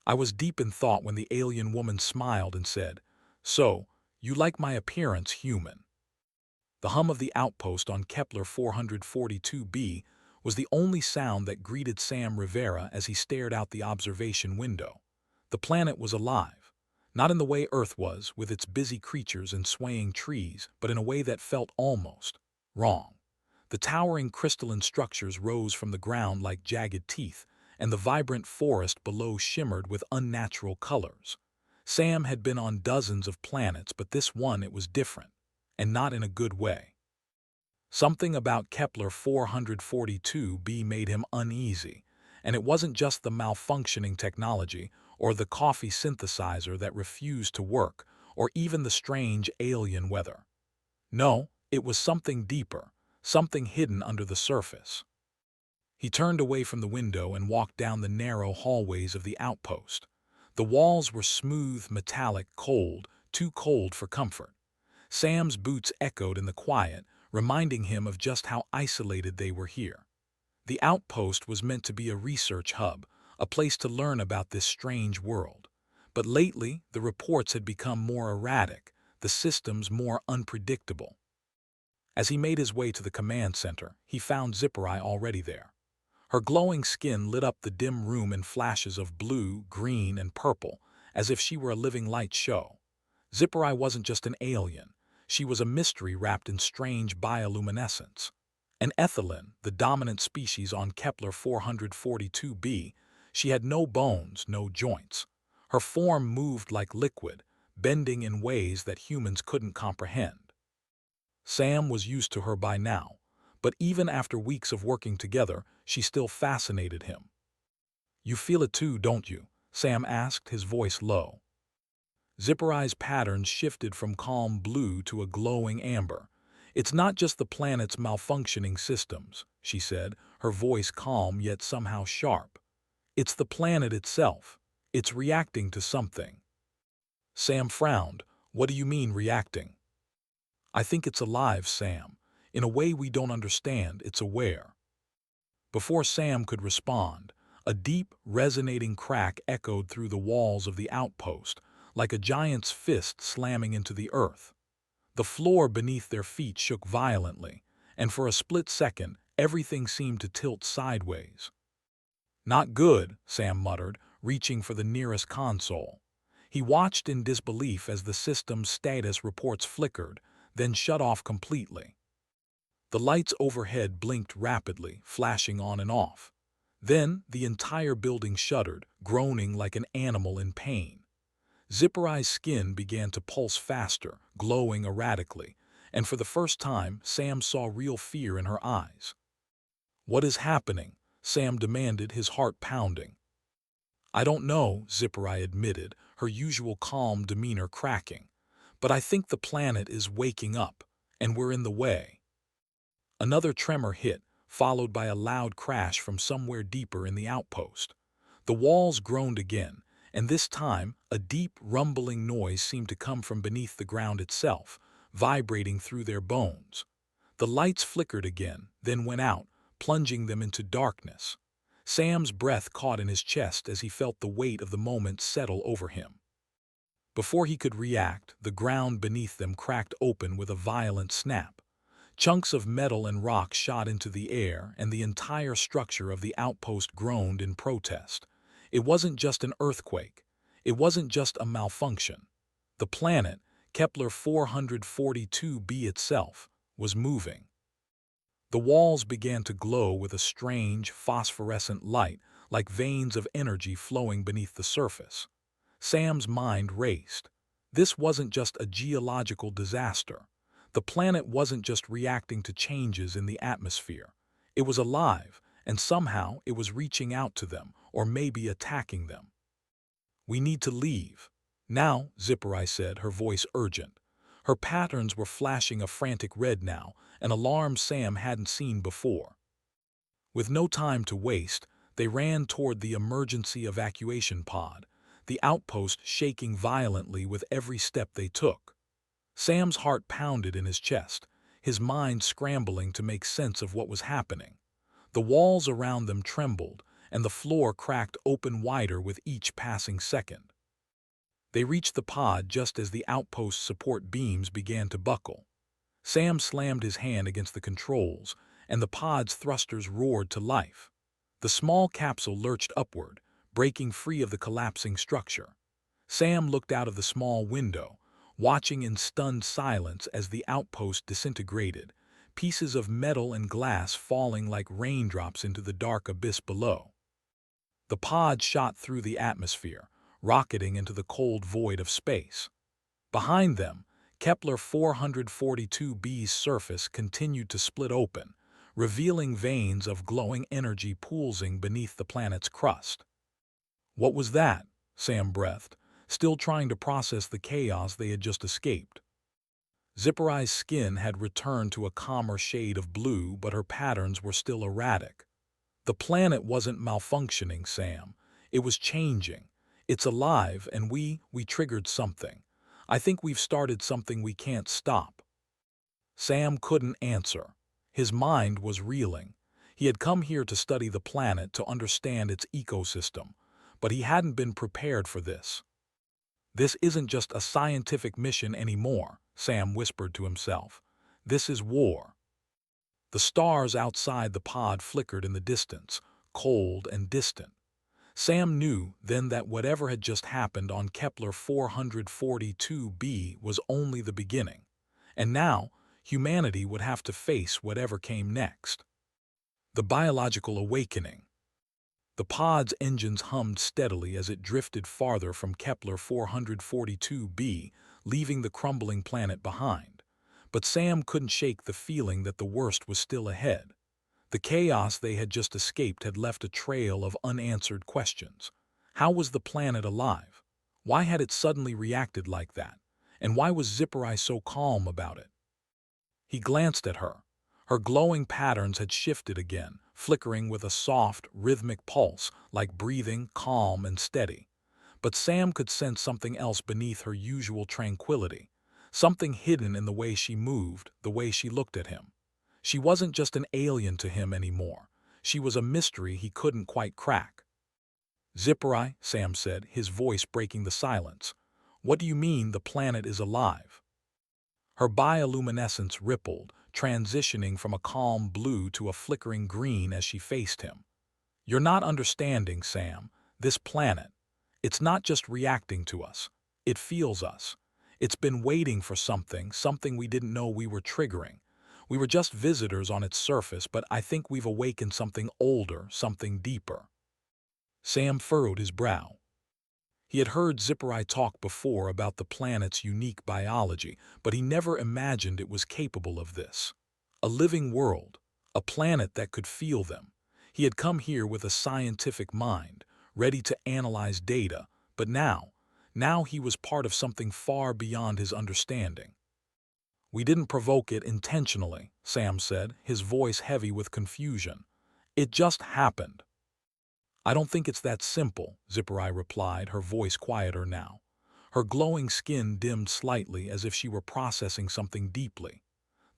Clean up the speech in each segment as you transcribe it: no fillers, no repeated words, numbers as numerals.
I was deep in thought when the alien woman smiled and said, "So, you like my appearance, human?" The hum of the outpost on Kepler 442b was the only sound that greeted Sam Rivera as he stared out the observation window. The planet was alive, not in the way Earth was, with its busy creatures and swaying trees, but in a way that felt almost wrong. The towering crystalline structures rose from the ground like jagged teeth, and the vibrant forest below shimmered with unnatural colors. Sam had been on dozens of planets, but this one it was different, and not in a good way. Something about Kepler 442b made him uneasy, and it wasn't just the malfunctioning technology or the coffee synthesizer that refused to work, or even the strange alien weather. No, it was something deeper, something hidden under the surface. He turned away from the window and walked down the narrow hallways of the outpost. The walls were smooth, metallic, cold, too cold for comfort. Sam's boots echoed in the quiet, reminding him of just how isolated they were here. The outpost was meant to be a research hub, a place to learn about this strange world. But lately, the reports had become more erratic, the systems more unpredictable. As he made his way to the command center, he found Zipporah already there. Her glowing skin lit up the dim room in flashes of blue, green, and purple, as if she were a living light show. Zipporah wasn't just an alien. She was a mystery wrapped in strange bioluminescence. An ethylene, the dominant species on Kepler 442b, she had no bones, no joints. Her form moved like liquid, bending in ways that humans couldn't comprehend. Sam was used to her by now, but even after weeks of working together, she still fascinated him. "You feel it too, don't you?" Sam asked, his voice low. Zipporah's patterns shifted from calm blue to a glowing amber. "It's not just the planet's malfunctioning systems," she said, her voice calm yet somehow sharp. "It's the planet itself. It's reacting to something." Sam frowned. "What do you mean, reacting?" "I think it's alive, Sam. In a way we don't understand, it's aware." Before Sam could respond, a deep, resonating crack echoed through the walls of the outpost, like a giant's fist slamming into the earth. The floor beneath their feet shook violently, and for a split second, everything seemed to tilt sideways. "Not good," Sam muttered, reaching for the nearest console. He watched in disbelief as the system's status reports flickered, then shut off completely. The lights overhead blinked rapidly, flashing on and off. Then the entire building shuddered, groaning like an animal in pain. Zipporah's skin began to pulse faster, glowing erratically, and for the first time, Sam saw real fear in her eyes. "What is happening?" Sam demanded, his heart pounding. "I don't know," Zipporah admitted, her usual calm demeanor cracking. "But I think the planet is waking up, and we're in the way." Another tremor hit, followed by a loud crash from somewhere deeper in the outpost. The walls groaned again, and this time a deep, rumbling noise seemed to come from beneath the ground itself, vibrating through their bones. The lights flickered again, then went out, plunging them into darkness. Sam's breath caught in his chest as he felt the weight of the moment settle over him. Before he could react, the ground beneath them cracked open with a violent snap. Chunks of metal and rock shot into the air, and the entire structure of the outpost groaned in protest. It wasn't just an earthquake. It wasn't just a malfunction. The planet, Kepler 442b itself, was moving. The walls began to glow with a strange, phosphorescent light, like veins of energy flowing beneath the surface. Sam's mind raced. This wasn't just a geological disaster. The planet wasn't just reacting to changes in the atmosphere. It was alive, and somehow it was reaching out to them, or maybe attacking them. "We need to leave." "Now," Zipporah said, her voice urgent. Her patterns were flashing a frantic red now, an alarm Sam hadn't seen before. With no time to waste, they ran toward the emergency evacuation pod, the outpost shaking violently with every step they took. Sam's heart pounded in his chest, his mind scrambling to make sense of what was happening. The walls around them trembled, and the floor cracked open wider with each passing second. They reached the pod just as the outpost's support beams began to buckle. Sam slammed his hand against the controls, and the pod's thrusters roared to life. The small capsule lurched upward, breaking free of the collapsing structure. Sam looked out of the small window, watching in stunned silence as the outpost disintegrated, pieces of metal and glass falling like raindrops into the dark abyss below. The pod shot through the atmosphere, rocketing into the cold void of space. Behind them, Kepler 442b's surface continued to split open, revealing veins of glowing energy pulsing beneath the planet's crust. "What was that?" Sam breathed, still trying to process the chaos they had just escaped. Zipper-Eye's skin had returned to a calmer shade of blue, but her patterns were still erratic. "The planet wasn't malfunctioning, Sam. It was changing. It's alive, and we triggered something. I think we've started something we can't stop." Sam couldn't answer. His mind was reeling. He had come here to study the planet, to understand its ecosystem, but he hadn't been prepared for this. "This isn't just a scientific mission anymore," Sam whispered to himself. "This is war." The stars outside the pod flickered in the distance, cold and distant. Sam knew then that whatever had just happened on Kepler 442b was only the beginning, and now humanity would have to face whatever came next. The biological awakening. The pod's engines hummed steadily as it drifted farther from Kepler 442b, leaving the crumbling planet behind. But Sam couldn't shake the feeling that the worst was still ahead. The chaos they had just escaped had left a trail of unanswered questions. How was the planet alive? Why had it suddenly reacted like that? And why was Zipper-Eye so calm about it? He glanced at her. Her glowing patterns had shifted again, flickering with a soft, rhythmic pulse, like breathing, calm and steady. But Sam could sense something else beneath her usual tranquility, something hidden in the way she moved, the way she looked at him. She wasn't just an alien to him anymore. She was a mystery he couldn't quite crack. "Zipper-Eye," Sam said, his voice breaking the silence. "What do you mean the planet is alive?" Her bioluminescence rippled, transitioning from a calm blue to a flickering green as she faced him. "You're not understanding, Sam. This planet, it's not just reacting to us. It feels us. It's been waiting for something we didn't know we were triggering. We were just visitors on its surface, but I think we've awakened something older, something deeper." Sam furrowed his brow. He had heard Zipper-Eye talk before about the planet's unique biology, but he never imagined it was capable of this. A living world, a planet that could feel them. He had come here with a scientific mind, ready to analyze data, but now he was part of something far beyond his understanding. "We didn't provoke it intentionally," Sam said, his voice heavy with confusion. "It just happened." "I don't think it's that simple," Zipper-Eye replied, her voice quieter now. Her glowing skin dimmed slightly as if she were processing something deeply.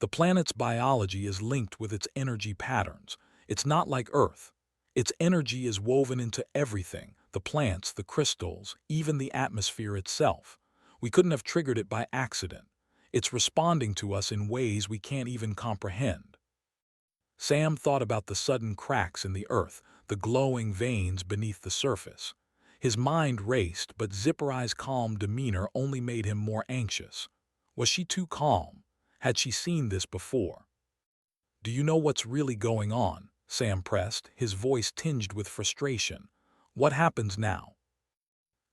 "The planet's biology is linked with its energy patterns. It's not like Earth. Its energy is woven into everything, the plants, the crystals, even the atmosphere itself. We couldn't have triggered it by accident. It's responding to us in ways we can't even comprehend." Sam thought about the sudden cracks in the earth, the glowing veins beneath the surface. His mind raced, but Zipper-Eye's calm demeanor only made him more anxious. Was she too calm? Had she seen this before? "Do you know what's really going on?" Sam pressed, his voice tinged with frustration. "What happens now?"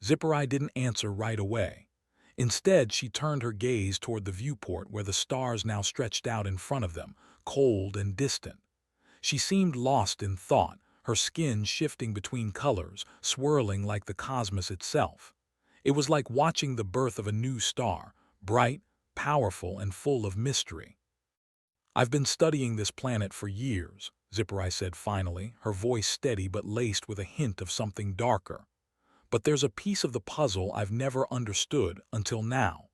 Zipper-Eye didn't answer right away. Instead, she turned her gaze toward the viewport where the stars now stretched out in front of them, cold and distant. She seemed lost in thought, her skin shifting between colors, swirling like the cosmos itself. It was like watching the birth of a new star, bright, powerful, and full of mystery. "I've been studying this planet for years," Zipper-Eye said finally, her voice steady but laced with a hint of something darker. "But there's a piece of the puzzle I've never understood until now.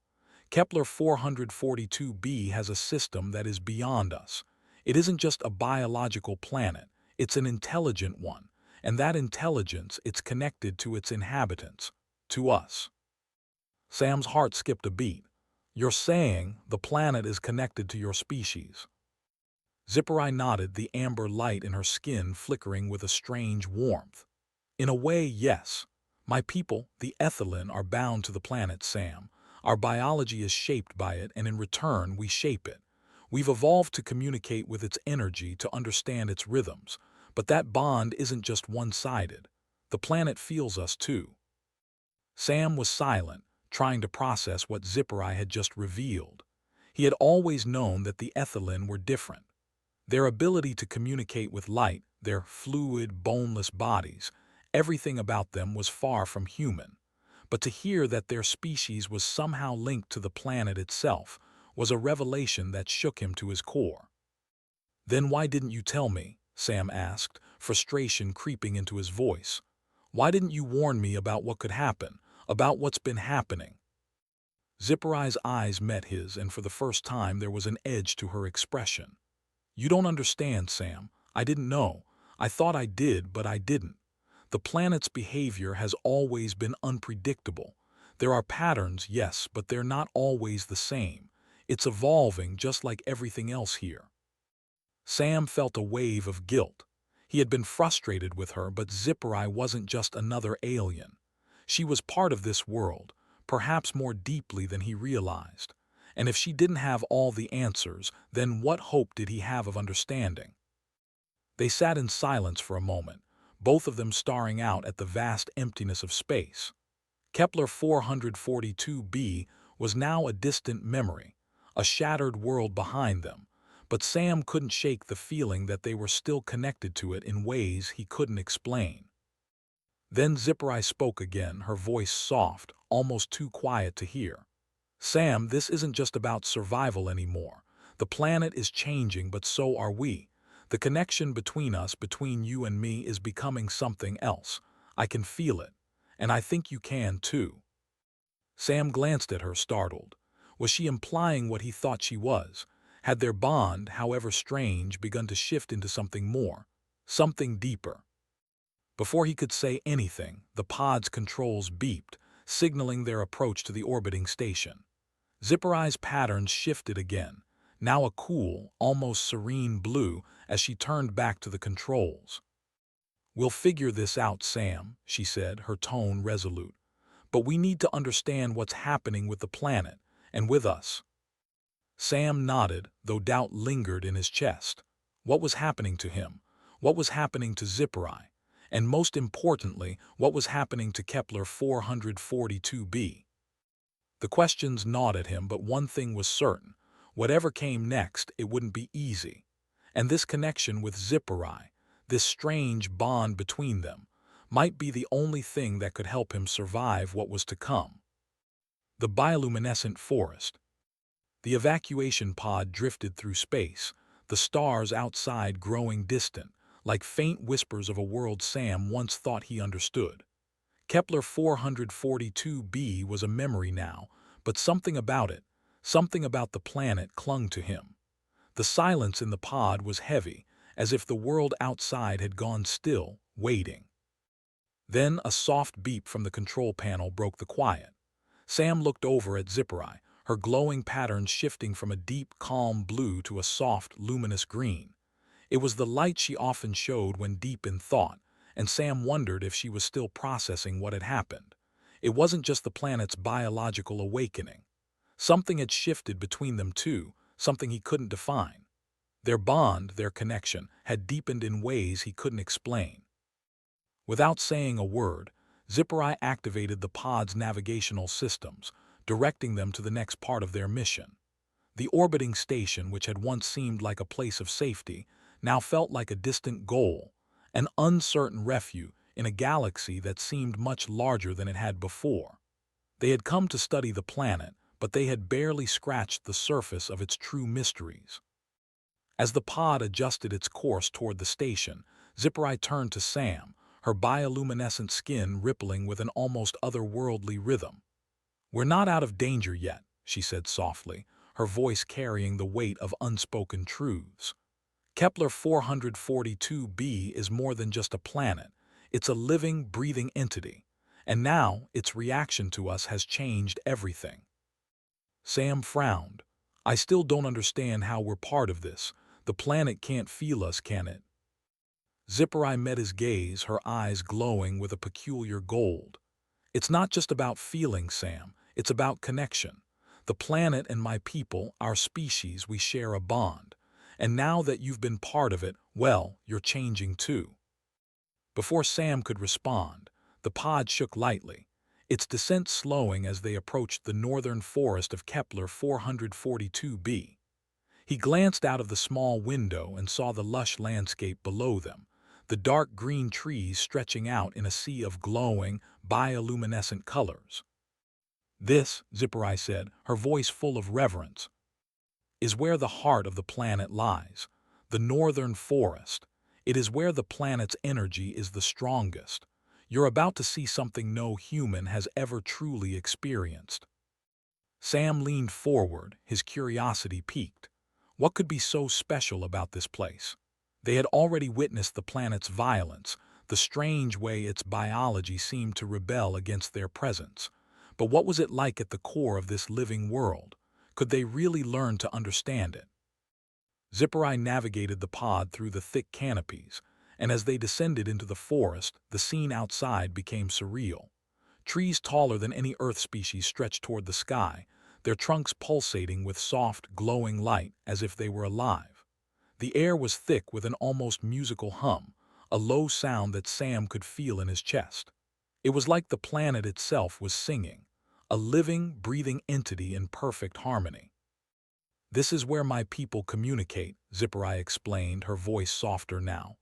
Kepler 442b has a system that is beyond us. It isn't just a biological planet, it's an intelligent one, and that intelligence, it's connected to its inhabitants, to us. Sam's heart skipped a beat. You're saying the planet is connected to your species? Zipporah nodded, the amber light in her skin flickering with a strange warmth. In a way, yes. My people, the Ethelin, are bound to the planet, Sam. Our biology is shaped by it, and in return, we shape it. We've evolved to communicate with its energy, to understand its rhythms. But that bond isn't just one-sided. The planet feels us, too. Sam was silent, trying to process what Zipporah had just revealed. He had always known that the Ethelin were different. Their ability to communicate with light, their fluid, boneless bodies, everything about them was far from human. But to hear that their species was somehow linked to the planet itself was a revelation that shook him to his core. Then why didn't you tell me? Sam asked, frustration creeping into his voice. Why didn't you warn me about what could happen, about what's been happening? Zipporah's eyes met his, and for the first time there was an edge to her expression. You don't understand, Sam. I didn't know. I thought I did, but I didn't. The planet's behavior has always been unpredictable. There are patterns, yes, but they're not always the same. It's evolving just like everything else here. Sam felt a wave of guilt. He had been frustrated with her, but Zipporah wasn't just another alien. She was part of this world, perhaps more deeply than he realized. And if she didn't have all the answers, then what hope did he have of understanding? They sat in silence for a moment, both of them staring out at the vast emptiness of space. Kepler 442b was now a distant memory, a shattered world behind them, but Sam couldn't shake the feeling that they were still connected to it in ways he couldn't explain. Then Zipporah spoke again, her voice soft, almost too quiet to hear. Sam, this isn't just about survival anymore. The planet is changing, but so are we. The connection between us, between you and me, is becoming something else. I can feel it. And I think you can, too. Sam glanced at her, startled. Was she implying what he thought she was? Had their bond, however strange, begun to shift into something more, something deeper? Before he could say anything, the pod's controls beeped, signaling their approach to the orbiting station. Zipporah's patterns shifted again, now a cool, almost serene blue as she turned back to the controls. We'll figure this out, Sam, she said, her tone resolute. But we need to understand what's happening with the planet, and with us. Sam nodded, though doubt lingered in his chest. What was happening to him? What was happening to Zipporah? And most importantly, what was happening to Kepler 442b? The questions gnawed at him, but one thing was certain. Whatever came next, it wouldn't be easy. And this connection with Zipporah, this strange bond between them, might be the only thing that could help him survive what was to come. The bioluminescent forest. The evacuation pod drifted through space, the stars outside growing distant, like faint whispers of a world Sam once thought he understood. Kepler 442b was a memory now, but something about it, something about the planet clung to him. The silence in the pod was heavy, as if the world outside had gone still, waiting. Then a soft beep from the control panel broke the quiet. Sam looked over at Zipporah, her glowing patterns shifting from a deep, calm blue to a soft, luminous green. It was the light she often showed when deep in thought, and Sam wondered if she was still processing what had happened. It wasn't just the planet's biological awakening. Something had shifted between them too, something he couldn't define. Their bond, their connection, had deepened in ways he couldn't explain. Without saying a word, Zipporah activated the pod's navigational systems, directing them to the next part of their mission. The orbiting station, which had once seemed like a place of safety, now felt like a distant goal, an uncertain refuge in a galaxy that seemed much larger than it had before. They had come to study the planet, but they had barely scratched the surface of its true mysteries. As the pod adjusted its course toward the station, Zipporah turned to Sam, her bioluminescent skin rippling with an almost otherworldly rhythm. "We're not out of danger yet," she said softly, her voice carrying the weight of unspoken truths. "Kepler 442b is more than just a planet. It's a living, breathing entity, and now its reaction to us has changed everything. Sam frowned. I still don't understand how we're part of this. The planet can't feel us, can it? Zipper-Eye met his gaze, her eyes glowing with a peculiar gold. It's not just about feeling, Sam. It's about connection. The planet and my people, our species, we share a bond. And now that you've been part of it, well, you're changing too. Before Sam could respond, the pod shook lightly, its descent slowing as they approached the northern forest of Kepler 442b. He glanced out of the small window and saw the lush landscape below them, the dark green trees stretching out in a sea of glowing, bioluminescent colors. This, Zipper-Eye said, her voice full of reverence, is where the heart of the planet lies, the northern forest. It is where the planet's energy is the strongest. You're about to see something no human has ever truly experienced. Sam leaned forward, his curiosity piqued. What could be so special about this place? They had already witnessed the planet's violence, the strange way its biology seemed to rebel against their presence. But what was it like at the core of this living world? Could they really learn to understand it? Zipper-Eye navigated the pod through the thick canopies, and as they descended into the forest, the scene outside became surreal. Trees taller than any Earth species stretched toward the sky, their trunks pulsating with soft, glowing light as if they were alive. The air was thick with an almost musical hum, a low sound that Sam could feel in his chest. It was like the planet itself was singing, a living, breathing entity in perfect harmony. This is where my people communicate, Zipper-Eye explained, her voice softer now.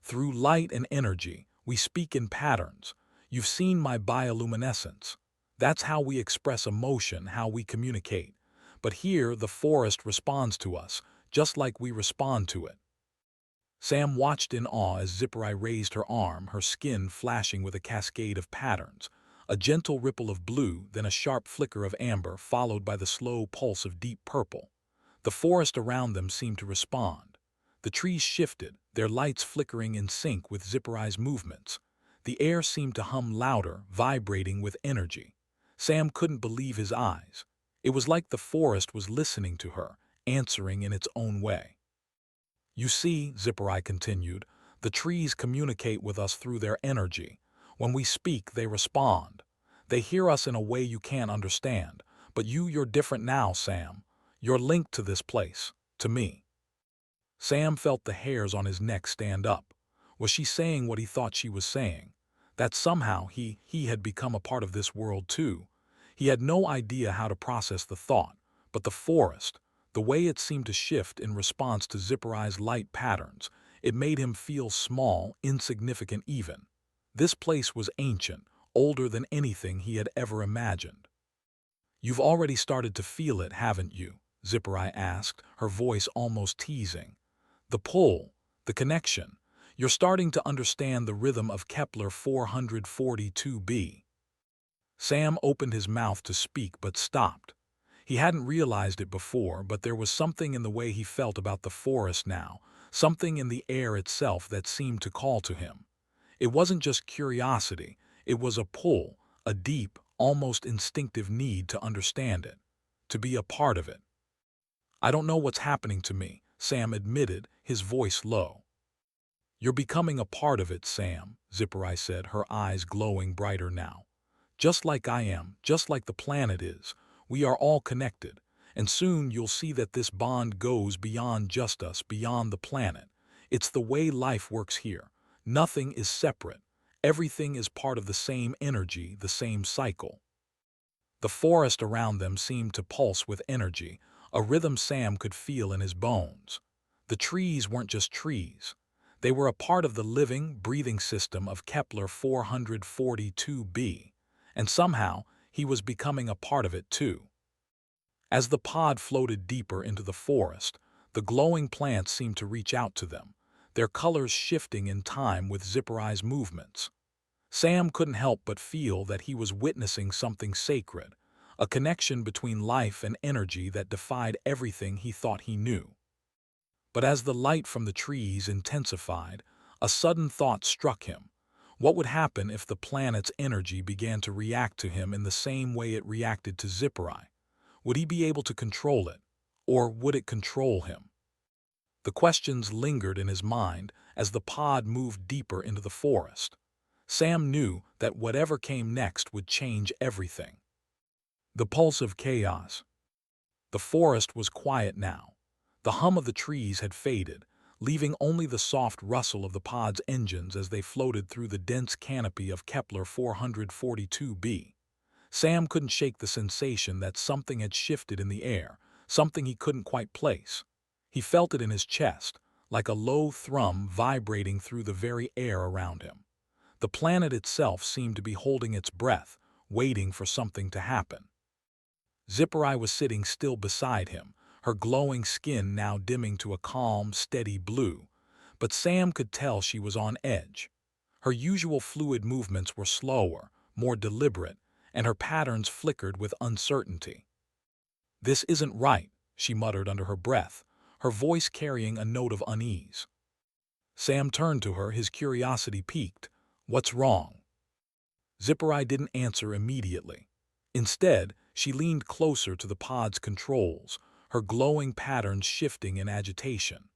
Through light and energy, we speak in patterns. You've seen my bioluminescence. That's how we express emotion, how we communicate. But here, the forest responds to us, just like we respond to it. Sam watched in awe as Zipper-Eye raised her arm, her skin flashing with a cascade of patterns. A gentle ripple of blue, then a sharp flicker of amber, followed by the slow pulse of deep purple. The forest around them seemed to respond. The trees shifted, their lights flickering in sync with Zipper-Eye's movements. The air seemed to hum louder, vibrating with energy. Sam couldn't believe his eyes. It was like the forest was listening to her, answering in its own way. You see, Zipper-Eye continued, the trees communicate with us through their energy. When we speak, they respond. They hear us in a way you can't understand. But you're different now, Sam. You're linked to this place, to me. Sam felt the hairs on his neck stand up. Was she saying what he thought she was saying? That somehow he had become a part of this world too. He had no idea how to process the thought, but the forest, the way it seemed to shift in response to Zipper-Eye's light patterns, it made him feel small, insignificant even. This place was ancient, older than anything he had ever imagined. You've already started to feel it, haven't you? Zipper-Eye asked, her voice almost teasing. The pull, the connection. You're starting to understand the rhythm of Kepler 442b. Sam opened his mouth to speak but stopped. He hadn't realized it before, but there was something in the way he felt about the forest now, something in the air itself that seemed to call to him. It wasn't just curiosity, it was a pull, a deep, almost instinctive need to understand it, to be a part of it. I don't know what's happening to me, Sam admitted, his voice low. You're becoming a part of it, Sam, Zipper-Eye said, her eyes glowing brighter now. Just like I am, just like the planet is, we are all connected, and soon you'll see that this bond goes beyond just us, beyond the planet. It's the way life works here. Nothing is separate. Everything is part of the same energy, the same cycle. The forest around them seemed to pulse with energy, a rhythm Sam could feel in his bones. The trees weren't just trees. They were a part of the living, breathing system of Kepler 442b, and somehow he was becoming a part of it too. As the pod floated deeper into the forest, the glowing plants seemed to reach out to them, their colors shifting in time with Zipper-Eye's movements. Sam couldn't help but feel that he was witnessing something sacred, a connection between life and energy that defied everything he thought he knew. But as the light from the trees intensified, a sudden thought struck him. What would happen if the planet's energy began to react to him in the same way it reacted to Zipperai? Would he be able to control it, or would it control him? The questions lingered in his mind as the pod moved deeper into the forest. Sam knew that whatever came next would change everything. The pulse of chaos. The forest was quiet now. The hum of the trees had faded, leaving only the soft rustle of the pod's engines as they floated through the dense canopy of Kepler 442b. Sam couldn't shake the sensation that something had shifted in the air, something he couldn't quite place. He felt it in his chest, like a low thrum vibrating through the very air around him. The planet itself seemed to be holding its breath, waiting for something to happen. Zipperai was sitting still beside him, her glowing skin now dimming to a calm, steady blue, but Sam could tell she was on edge. Her usual fluid movements were slower, more deliberate, and her patterns flickered with uncertainty. "This isn't right," she muttered under her breath, her voice carrying a note of unease. Sam turned to her, his curiosity piqued. "What's wrong?" Zipperai didn't answer immediately. Instead, she leaned closer to the pod's controls, her glowing patterns shifting in agitation.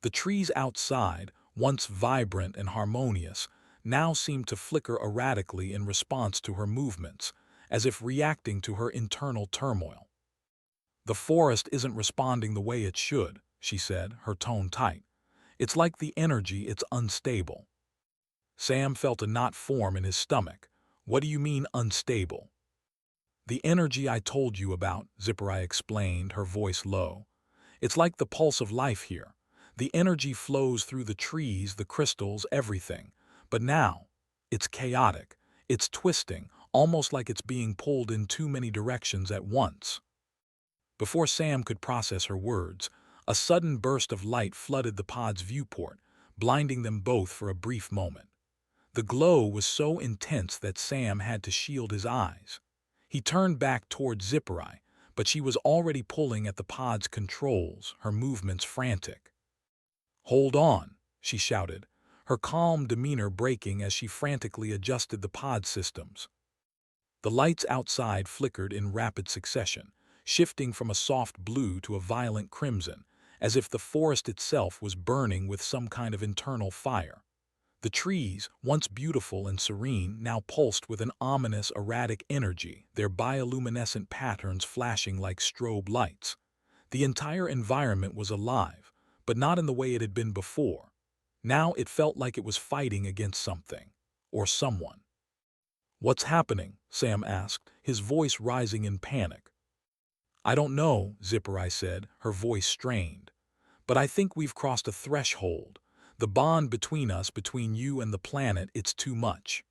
The trees outside, once vibrant and harmonious, now seemed to flicker erratically in response to her movements, as if reacting to her internal turmoil. "The forest isn't responding the way it should," she said, her tone tight. "It's like the energy, it's unstable." Sam felt a knot form in his stomach. "What do you mean, unstable?" "The energy I told you about," Zipperai explained, her voice low. "It's like the pulse of life here. The energy flows through the trees, the crystals, everything. But now, it's chaotic. It's twisting, almost like it's being pulled in too many directions at once." Before Sam could process her words, a sudden burst of light flooded the pod's viewport, blinding them both for a brief moment. The glow was so intense that Sam had to shield his eyes. He turned back toward Zipperai, but she was already pulling at the pod's controls, her movements frantic. "Hold on," she shouted, her calm demeanor breaking as she frantically adjusted the pod systems. The lights outside flickered in rapid succession, shifting from a soft blue to a violent crimson, as if the forest itself was burning with some kind of internal fire. The trees, once beautiful and serene, now pulsed with an ominous, erratic energy, their bioluminescent patterns flashing like strobe lights. The entire environment was alive, but not in the way it had been before. Now it felt like it was fighting against something, or someone. "What's happening?" Sam asked, his voice rising in panic. "I don't know," Zipperai said, her voice strained. "But I think we've crossed a threshold. The bond between us, between you and the planet, it's too much."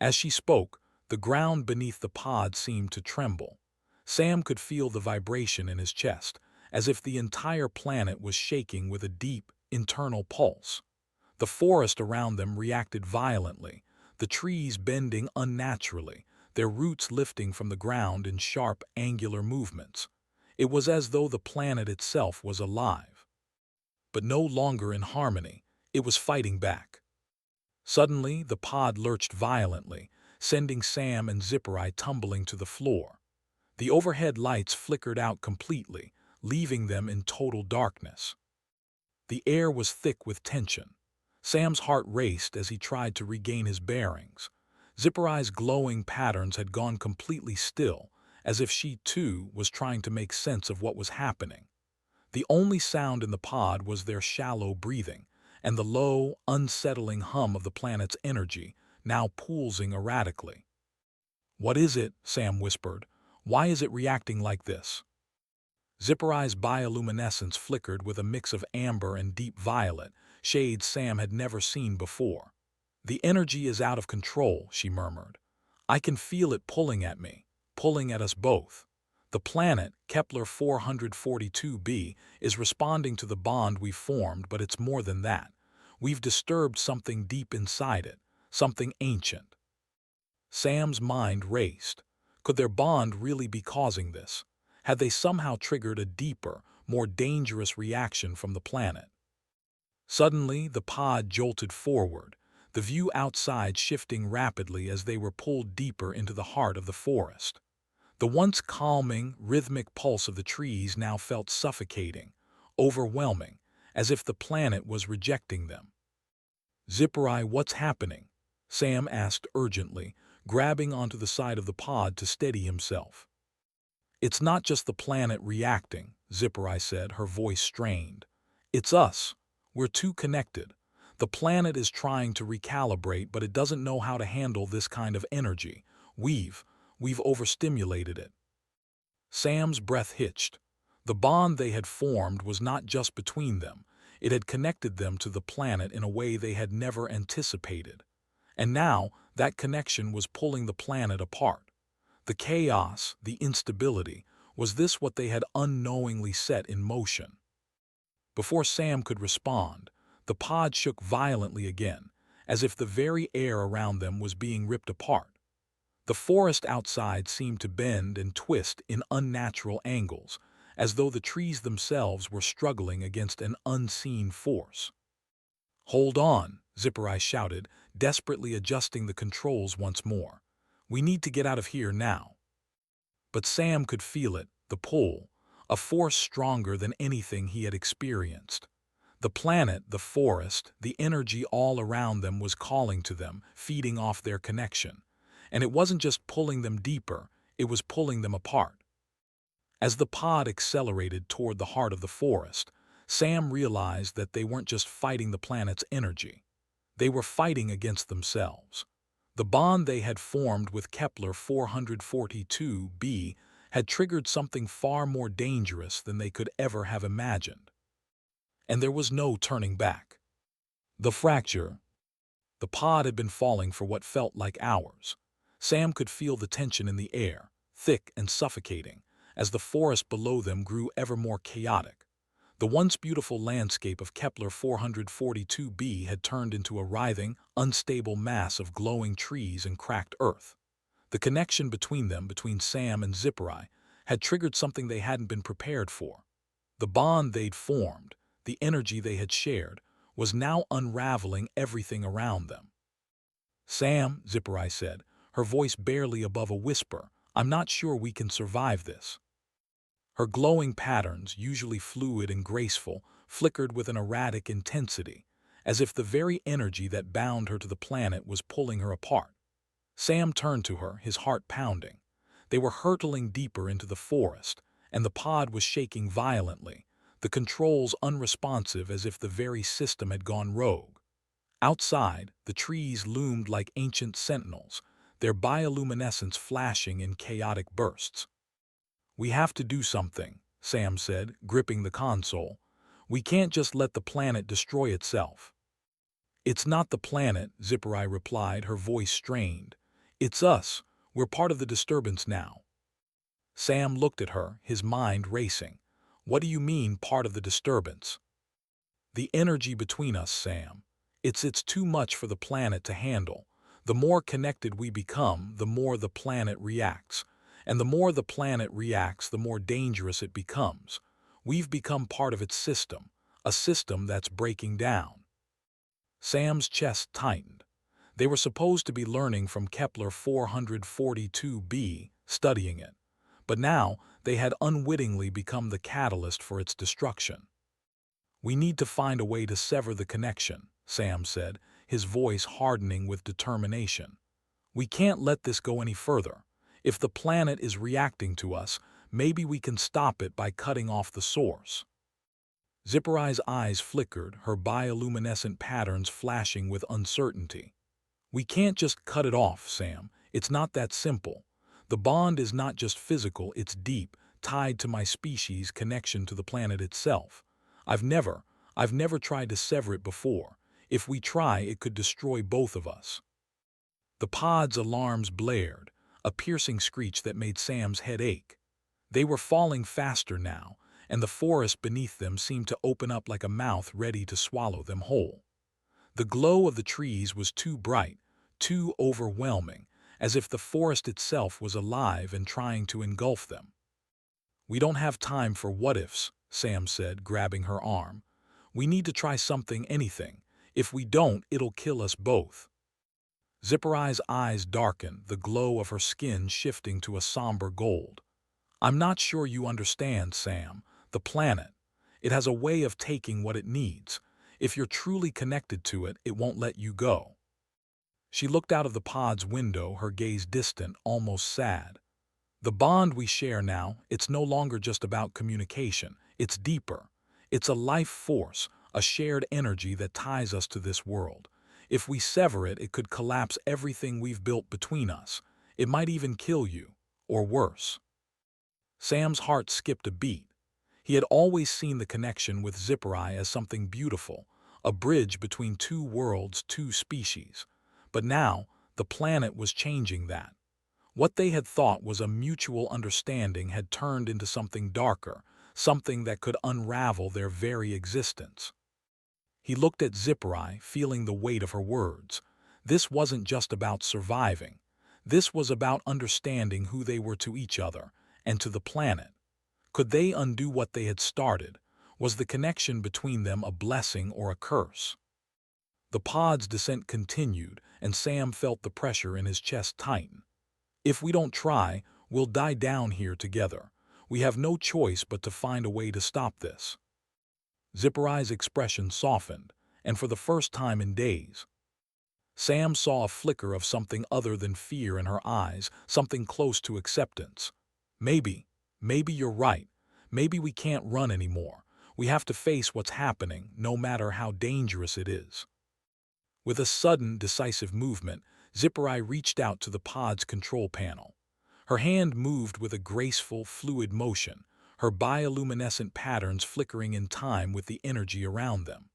As she spoke, the ground beneath the pod seemed to tremble. Sam could feel the vibration in his chest, as if the entire planet was shaking with a deep, internal pulse. The forest around them reacted violently, the trees bending unnaturally, their roots lifting from the ground in sharp, angular movements. It was as though the planet itself was alive. But no longer in harmony, it was fighting back. Suddenly, the pod lurched violently, sending Sam and Zipperai tumbling to the floor. The overhead lights flickered out completely, leaving them in total darkness. The air was thick with tension. Sam's heart raced as he tried to regain his bearings. Zipperai's glowing patterns had gone completely still, as if she, too, was trying to make sense of what was happening. The only sound in the pod was their shallow breathing, and the low, unsettling hum of the planet's energy, now pulsing erratically. "What is it?" Sam whispered. "Why is it reacting like this?" Zipperai's bioluminescence flickered with a mix of amber and deep violet, shades Sam had never seen before. "The energy is out of control," she murmured. "I can feel it pulling at me, pulling at us both. The planet, Kepler 442b, is responding to the bond we've formed, but it's more than that. We've disturbed something deep inside it, something ancient." Sam's mind raced. Could their bond really be causing this? Had they somehow triggered a deeper, more dangerous reaction from the planet? Suddenly, the pod jolted forward. the view outside shifting rapidly as they were pulled deeper into the heart of the forest. The once calming, rhythmic pulse of the trees now felt suffocating, overwhelming, as if the planet was rejecting them. "Zipperai, what's happening?" Sam asked urgently, grabbing onto the side of the pod to steady himself. "It's not just the planet reacting," Zipperai said, her voice strained. "It's us. We're too connected. The planet is trying to recalibrate, but it doesn't know how to handle this kind of energy. We've overstimulated it." Sam's breath hitched. The bond they had formed was not just between them. It had connected them to the planet in a way they had never anticipated. And now, that connection was pulling the planet apart. The chaos, the instability, was this what they had unknowingly set in motion? Before Sam could respond, the pod shook violently again, as if the very air around them was being ripped apart. The forest outside seemed to bend and twist in unnatural angles, as though the trees themselves were struggling against an unseen force. "Hold on," Zipperai shouted, desperately adjusting the controls once more. "We need to get out of here now." But Sam could feel it, the pull, a force stronger than anything he had experienced. The planet, the forest, the energy all around them was calling to them, feeding off their connection. And it wasn't just pulling them deeper, it was pulling them apart. As the pod accelerated toward the heart of the forest, Sam realized that they weren't just fighting the planet's energy. They were fighting against themselves. The bond they had formed with Kepler 442b had triggered something far more dangerous than they could ever have imagined. And there was no turning back. The fracture. The pod had been falling for what felt like hours. Sam could feel the tension in the air, thick and suffocating, as the forest below them grew ever more chaotic. The once beautiful landscape of Kepler 442b had turned into a writhing, unstable mass of glowing trees and cracked earth. The connection between them, between Sam and Zipperai, had triggered something they hadn't been prepared for. The bond they'd formed, the energy they had shared, was now unraveling everything around them. "Sam," Zipperai said, her voice barely above a whisper, "I'm not sure we can survive this." Her glowing patterns, usually fluid and graceful, flickered with an erratic intensity, as if the very energy that bound her to the planet was pulling her apart. Sam turned to her, his heart pounding. They were hurtling deeper into the forest, and the pod was shaking violently, the controls unresponsive as if the very system had gone rogue. Outside, the trees loomed like ancient sentinels, their bioluminescence flashing in chaotic bursts. "We have to do something," Sam said, gripping the console. "We can't just let the planet destroy itself." "It's not the planet," Zipperai replied, her voice strained. "It's us. We're part of the disturbance now." Sam looked at her, his mind racing. "What do you mean, part of the disturbance?" "The energy between us, Sam. It's too much for the planet to handle. The more connected we become, the more the planet reacts. And the more the planet reacts, the more dangerous it becomes. We've become part of its system, a system that's breaking down." Sam's chest tightened. They were supposed to be learning from Kepler 442b, studying it. But now, they had unwittingly become the catalyst for its destruction. "We need to find a way to sever the connection," Sam said, his voice hardening with determination. "We can't let this go any further. If the planet is reacting to us, maybe we can stop it by cutting off the source." Zipperai's eyes flickered, her bioluminescent patterns flashing with uncertainty. "We can't just cut it off, Sam. It's not that simple. The bond is not just physical, it's deep, tied to my species' connection to the planet itself. I've never tried to sever it before. If we try, it could destroy both of us." The pod's alarms blared, a piercing screech that made Sam's head ache. They were falling faster now, and the forest beneath them seemed to open up like a mouth ready to swallow them whole. The glow of the trees was too bright, too overwhelming, as if the forest itself was alive and trying to engulf them. "We don't have time for what-ifs," Sam said, grabbing her arm. "We need to try something, anything. If we don't, it'll kill us both." Zipper-Eye's eyes darkened, the glow of her skin shifting to a somber gold. "I'm not sure you understand, Sam. The planet. It has a way of taking what it needs. If you're truly connected to it, it won't let you go." She looked out of the pod's window, her gaze distant, almost sad. "The bond we share now, it's no longer just about communication. It's deeper. It's a life force, a shared energy that ties us to this world. If we sever it, it could collapse everything we've built between us. It might even kill you, or worse." Sam's heart skipped a beat. He had always seen the connection with Zipper-Eye as something beautiful, a bridge between two worlds, two species. But now, the planet was changing that. What they had thought was a mutual understanding had turned into something darker, something that could unravel their very existence. He looked at Zipper-Eye, feeling the weight of her words. This wasn't just about surviving. This was about understanding who they were to each other, and to the planet. Could they undo what they had started? Was the connection between them a blessing or a curse? The pod's descent continued, and Sam felt the pressure in his chest tighten. "If we don't try, we'll die down here together. We have no choice but to find a way to stop this." Zipper-Eye's expression softened, and for the first time in days, Sam saw a flicker of something other than fear in her eyes, something close to acceptance. Maybe you're right. Maybe we can't run anymore. We have to face what's happening, no matter how dangerous it is." With a sudden, decisive movement, Zipper-Eye reached out to the pod's control panel. Her hand moved with a graceful, fluid motion, her bioluminescent patterns flickering in time with the energy around them.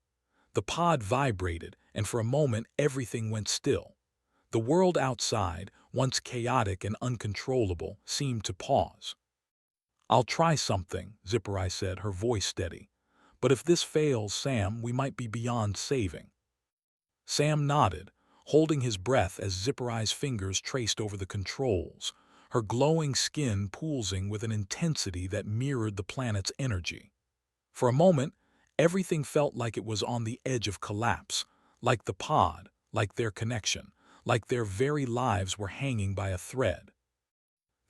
The pod vibrated, and for a moment everything went still. The world outside, once chaotic and uncontrollable, seemed to pause. "I'll try something," Zipper-Eye said, her voice steady. "But if this fails, Sam, we might be beyond saving." Sam nodded, holding his breath as Zipper-Eye's fingers traced over the controls, her glowing skin pulsing with an intensity that mirrored the planet's energy. For a moment, everything felt like it was on the edge of collapse, like the pod, like their connection, like their very lives were hanging by a thread.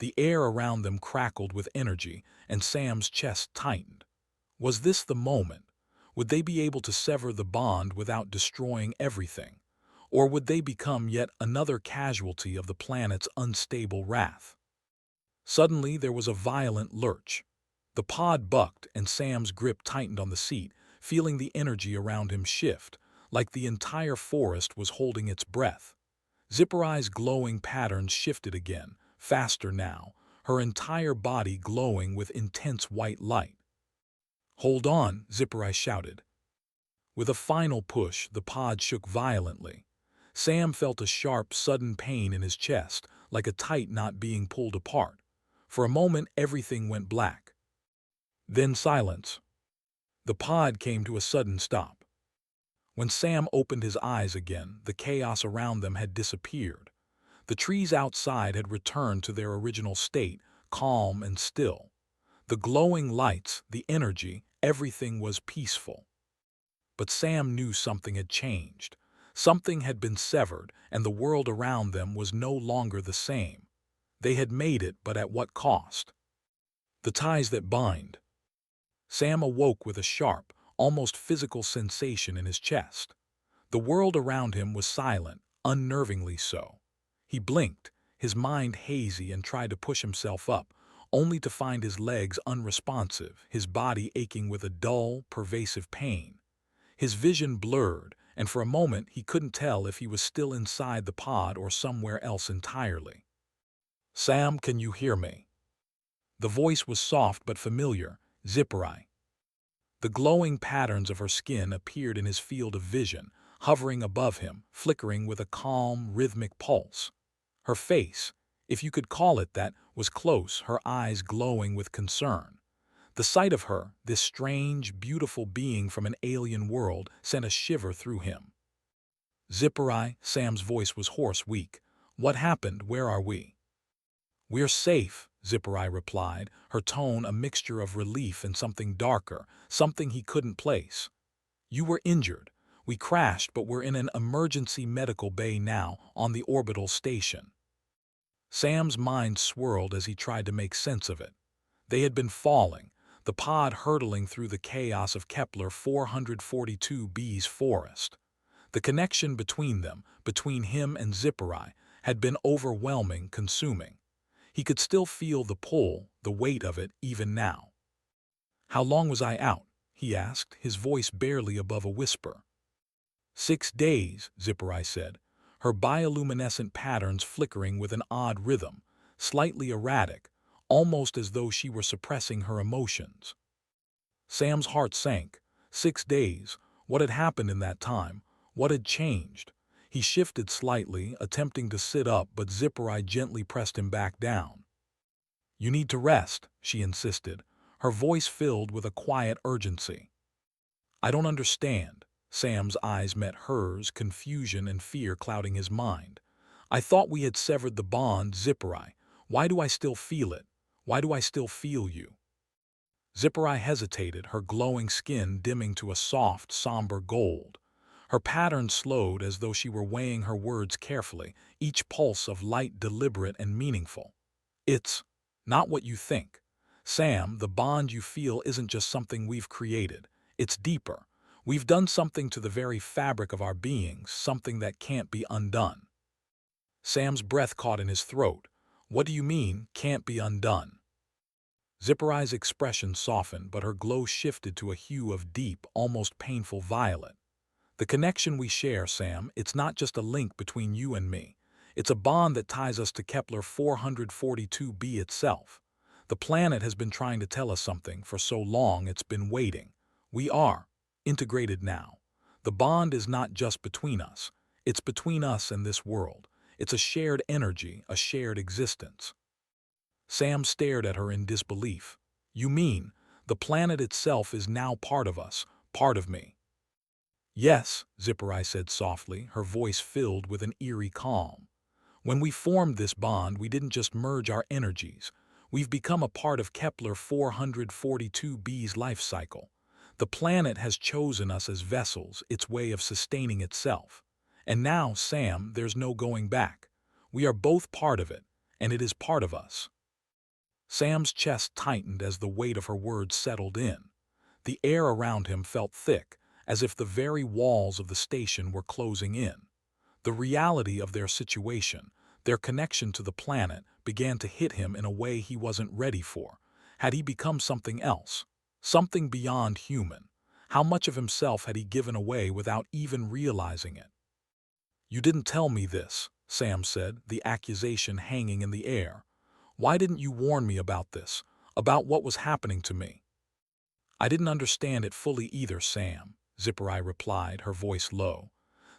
The air around them crackled with energy, and Sam's chest tightened. Was this the moment? Would they be able to sever the bond without destroying everything? Or would they become yet another casualty of the planet's unstable wrath? Suddenly, there was a violent lurch. The pod bucked, and Sam's grip tightened on the seat, feeling the energy around him shift, like the entire forest was holding its breath. Zipper-Eye's glowing patterns shifted again, faster now, her entire body glowing with intense white light. "Hold on," Zipper-Eye shouted. With a final push, the pod shook violently. Sam felt a sharp, sudden pain in his chest, like a tight knot being pulled apart. For a moment, everything went black. Then silence. The pod came to a sudden stop. When Sam opened his eyes again, the chaos around them had disappeared. The trees outside had returned to their original state, calm and still. The glowing lights, the energy, everything was peaceful. But Sam knew something had changed. Something had been severed, and the world around them was no longer the same. They had made it, but at what cost? The ties that bind. Sam awoke with a sharp, almost physical sensation in his chest. The world around him was silent, unnervingly so. He blinked, his mind hazy, and tried to push himself up, only to find his legs unresponsive, his body aching with a dull, pervasive pain. His vision blurred, and for a moment he couldn't tell if he was still inside the pod or somewhere else entirely. "Sam, can you hear me?" The voice was soft but familiar, Zipper-Eye. The glowing patterns of her skin appeared in his field of vision, hovering above him, flickering with a calm, rhythmic pulse. Her face, if you could call it that, was close, her eyes glowing with concern. The sight of her, this strange, beautiful being from an alien world, sent a shiver through him. "Zipper-Eye," Sam's voice was hoarse, weak. "What happened? Where are we?" "We're safe," Zipper-Eye replied, her tone a mixture of relief and something darker, something he couldn't place. "You were injured. We crashed, but we're in an emergency medical bay now on the orbital station." Sam's mind swirled as he tried to make sense of it. They had been falling, the pod hurtling through the chaos of Kepler 442b's forest. The connection between them, between him and Zipperai, had been overwhelming, consuming. He could still feel the pull, the weight of it, even now. "How long was I out?" he asked, his voice barely above a whisper. 6 days, Zipperai said, her bioluminescent patterns flickering with an odd rhythm, slightly erratic, almost as though she were suppressing her emotions. Sam's heart sank. 6 days. What had happened in that time? What had changed? He shifted slightly, attempting to sit up, but Zipperai gently pressed him back down. "You need to rest," she insisted, her voice filled with a quiet urgency. "I don't understand." Sam's eyes met hers, confusion and fear clouding his mind. "I thought we had severed the bond, Zipperai. Why do I still feel it? Why do I still feel you?" Zipperai hesitated, her glowing skin dimming to a soft, somber gold. Her pattern slowed as though she were weighing her words carefully, each pulse of light deliberate and meaningful. "It's not what you think. Sam, the bond you feel isn't just something we've created. It's deeper. We've done something to the very fabric of our beings, something that can't be undone." Sam's breath caught in his throat. "What do you mean, can't be undone?" Zipperai's expression softened, but her glow shifted to a hue of deep, almost painful violet. "The connection we share, Sam, it's not just a link between you and me. It's a bond that ties us to Kepler 442b itself. The planet has been trying to tell us something for so long it's been waiting. We are integrated now. The bond is not just between us. It's between us and this world. It's a shared energy, a shared existence." Sam stared at her in disbelief. "You mean, the planet itself is now part of us, part of me?" "Yes," Zipperai said softly, her voice filled with an eerie calm. "When we formed this bond, we didn't just merge our energies. We've become a part of Kepler 442b's life cycle. The planet has chosen us as vessels, its way of sustaining itself. And now, Sam, there's no going back. We are both part of it, and it is part of us." Sam's chest tightened as the weight of her words settled in. The air around him felt thick, as if the very walls of the station were closing in. The reality of their situation, their connection to the planet, began to hit him in a way he wasn't ready for. Had he become something else? Something beyond human? How much of himself had he given away without even realizing it? "You didn't tell me this," Sam said, the accusation hanging in the air. "Why didn't you warn me about this, about what was happening to me?" "I didn't understand it fully either, Sam," Zipperai replied, her voice low.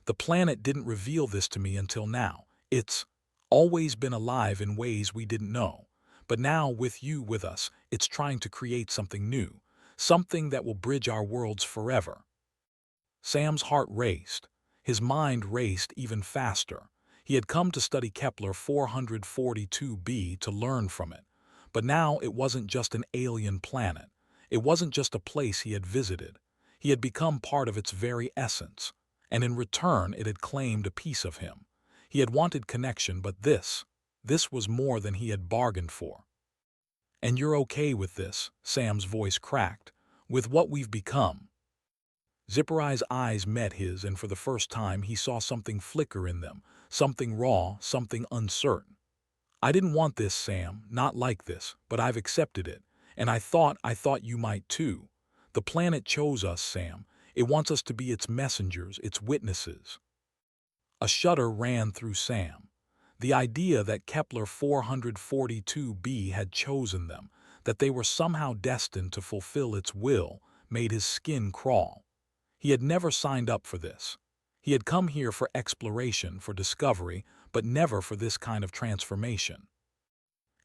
"The planet didn't reveal this to me until now. It's always been alive in ways we didn't know. But now, with you with us, it's trying to create something new, something that will bridge our worlds forever." Sam's heart raced. His mind raced even faster. He had come to study Kepler 442b to learn from it. But now it wasn't just an alien planet. It wasn't just a place he had visited. He had become part of its very essence. And in return, it had claimed a piece of him. He had wanted connection, but this was more than he had bargained for. "And you're okay with this?" Sam's voice cracked. "With what we've become?" Zipperai's eyes met his, and for the first time he saw something flicker in them, something raw, something uncertain. "I didn't want this, Sam, not like this, but I've accepted it. And I thought you might too. The planet chose us, Sam. It wants us to be its messengers, its witnesses." A shudder ran through Sam. The idea that Kepler 442b had chosen them, that they were somehow destined to fulfill its will, made his skin crawl. He had never signed up for this. He had come here for exploration, for discovery, but never for this kind of transformation.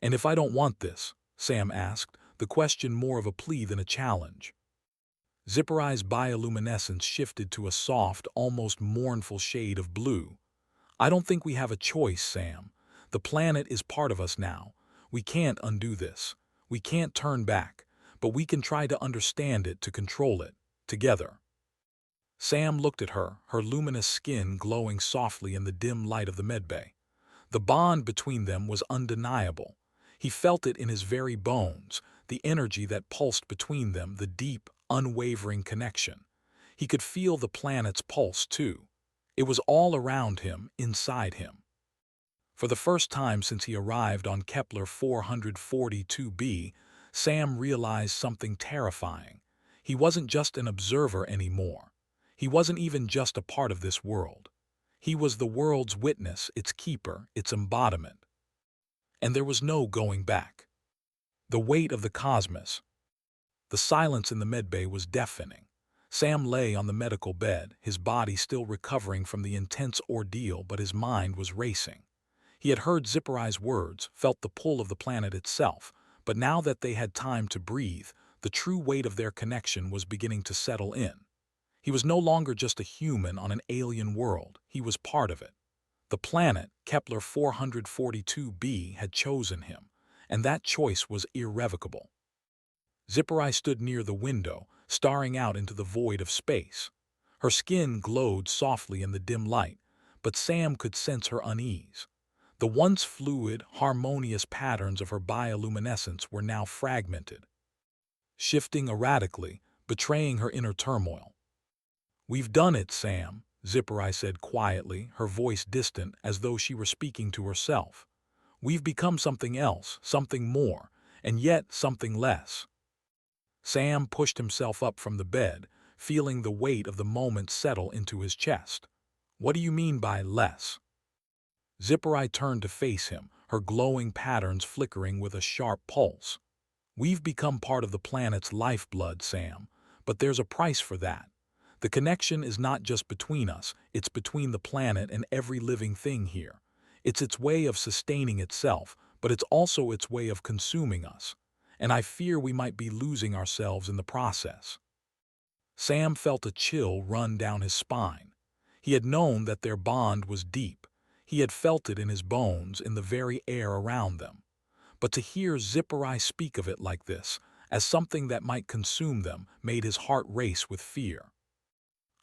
"And if I don't want this?" Sam asked, the question more of a plea than a challenge. Zipperai's bioluminescence shifted to a soft, almost mournful shade of blue. "I don't think we have a choice, Sam. The planet is part of us now. We can't undo this. We can't turn back, but we can try to understand it, to control it, together." Sam looked at her, her luminous skin glowing softly in the dim light of the medbay. The bond between them was undeniable. He felt it in his very bones, the energy that pulsed between them, the deep, unwavering connection. He could feel the planet's pulse, too. It was all around him, inside him. For the first time since he arrived on Kepler 442b, Sam realized something terrifying. He wasn't just an observer anymore. He wasn't even just a part of this world. He was the world's witness, its keeper, its embodiment. And there was no going back. The weight of the cosmos. The silence in the medbay was deafening. Sam lay on the medical bed, his body still recovering from the intense ordeal, but his mind was racing. He had heard Zipporai's words, felt the pull of the planet itself, but now that they had time to breathe, the true weight of their connection was beginning to settle in. He was no longer just a human on an alien world, he was part of it. The planet, Kepler 442b, had chosen him, and that choice was irrevocable. Zipporai stood near the window, staring out into the void of space. Her skin glowed softly in the dim light, but Sam could sense her unease. The once fluid, harmonious patterns of her bioluminescence were now fragmented, shifting erratically, betraying her inner turmoil. "We've done it, Sam," Zipporai said quietly, her voice distant as though she were speaking to herself. "We've become something else, something more, and yet something less." Sam pushed himself up from the bed, feeling the weight of the moment settle into his chest. "What do you mean by less?" Zipporai turned to face him, her glowing patterns flickering with a sharp pulse. "We've become part of the planet's lifeblood, Sam, but there's a price for that. The connection is not just between us, it's between the planet and every living thing here. It's its way of sustaining itself, but it's also its way of consuming us. And I fear we might be losing ourselves in the process." Sam felt a chill run down his spine. He had known that their bond was deep. He had felt it in his bones, in the very air around them. But to hear Zipporai speak of it like this, as something that might consume them, made his heart race with fear.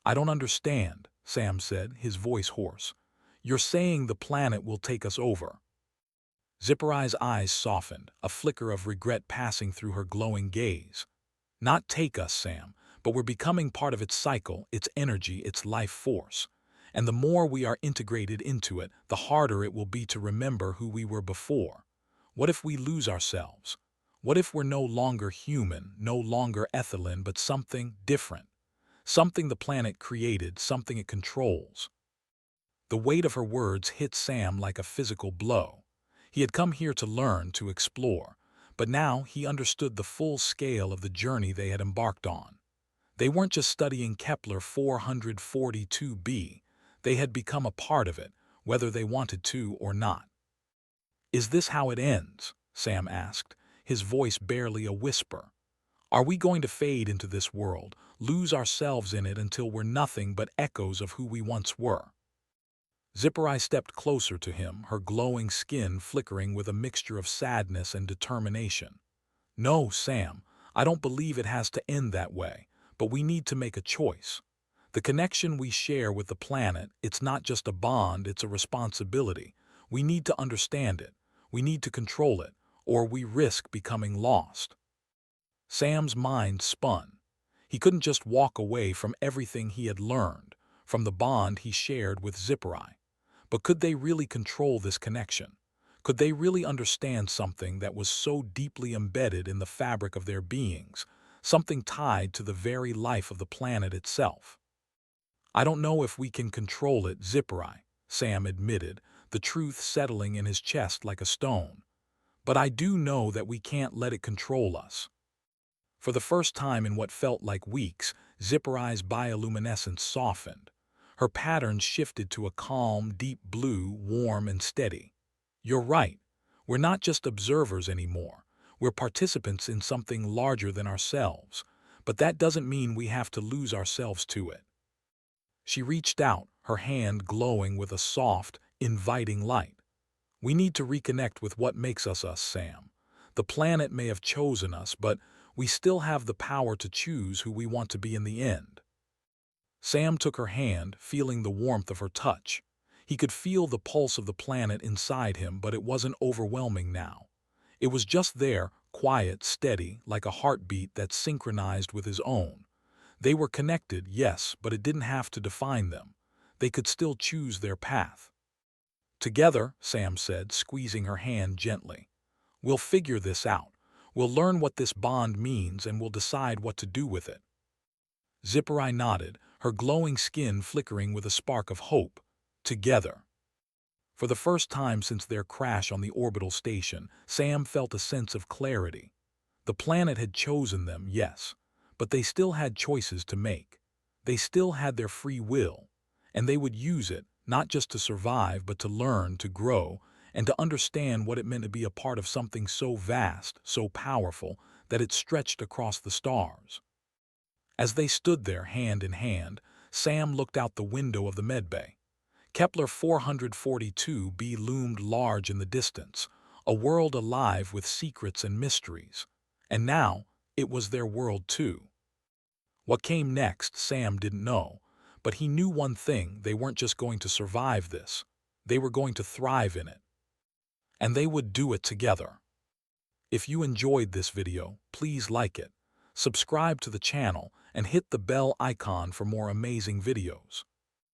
"I don't understand," Sam said, his voice hoarse. "You're saying the planet will take us over?" Zipporai's eyes softened, a flicker of regret passing through her glowing gaze. "Not take us, Sam, but we're becoming part of its cycle, its energy, its life force. And the more we are integrated into it, the harder it will be to remember who we were before. What if we lose ourselves? What if we're no longer human, no longer ethylene, but something different? Something the planet created, something it controls." The weight of her words hit Sam like a physical blow. He had come here to learn, to explore, but now he understood the full scale of the journey they had embarked on. They weren't just studying Kepler 442b, they had become a part of it, whether they wanted to or not. "Is this how it ends?" Sam asked, his voice barely a whisper. "Are we going to fade into this world, lose ourselves in it until we're nothing but echoes of who we once were?" Zipporai stepped closer to him, her glowing skin flickering with a mixture of sadness and determination. "No, Sam, I don't believe it has to end that way, but we need to make a choice. The connection we share with the planet, it's not just a bond, it's a responsibility. We need to understand it. We need to control it, or we risk becoming lost." Sam's mind spun. He couldn't just walk away from everything he had learned, from the bond he shared with Zipporai. But could they really control this connection? Could they really understand something that was so deeply embedded in the fabric of their beings, something tied to the very life of the planet itself? "I don't know if we can control it, Zipporai," Sam admitted, the truth settling in his chest like a stone. "But I do know that we can't let it control us." For the first time in what felt like weeks, Zipporai's bioluminescence softened. Her patterns shifted to a calm, deep blue, warm and steady. "You're right. We're not just observers anymore. We're participants in something larger than ourselves. But that doesn't mean we have to lose ourselves to it." She reached out, her hand glowing with a soft, inviting light. "We need to reconnect with what makes us us, Sam. The planet may have chosen us, but we still have the power to choose who we want to be in the end." Sam took her hand, feeling the warmth of her touch. He could feel the pulse of the planet inside him, but it wasn't overwhelming now. It was just there, quiet, steady, like a heartbeat that synchronized with his own. They were connected, yes, but it didn't have to define them. They could still choose their path. Together, Sam said, squeezing her hand gently. We'll figure this out. We'll learn what this bond means and we'll decide what to do with it. Zipperai nodded, her glowing skin flickering with a spark of hope. Together. For the first time since their crash on the orbital station, Sam felt a sense of clarity. The planet had chosen them, yes, but they still had choices to make. They still had their free will, and they would use it, not just to survive, but to learn, to grow, and to understand what it meant to be a part of something so vast, so powerful, that it stretched across the stars. As they stood there, hand in hand, Sam looked out the window of the medbay. Kepler 442b loomed large in the distance, a world alive with secrets and mysteries. And now, it was their world too. What came next, Sam didn't know, but he knew one thing: they weren't just going to survive this, they were going to thrive in it. And they would do it together. If you enjoyed this video, please like it, subscribe to the channel, and hit the bell icon for more amazing videos.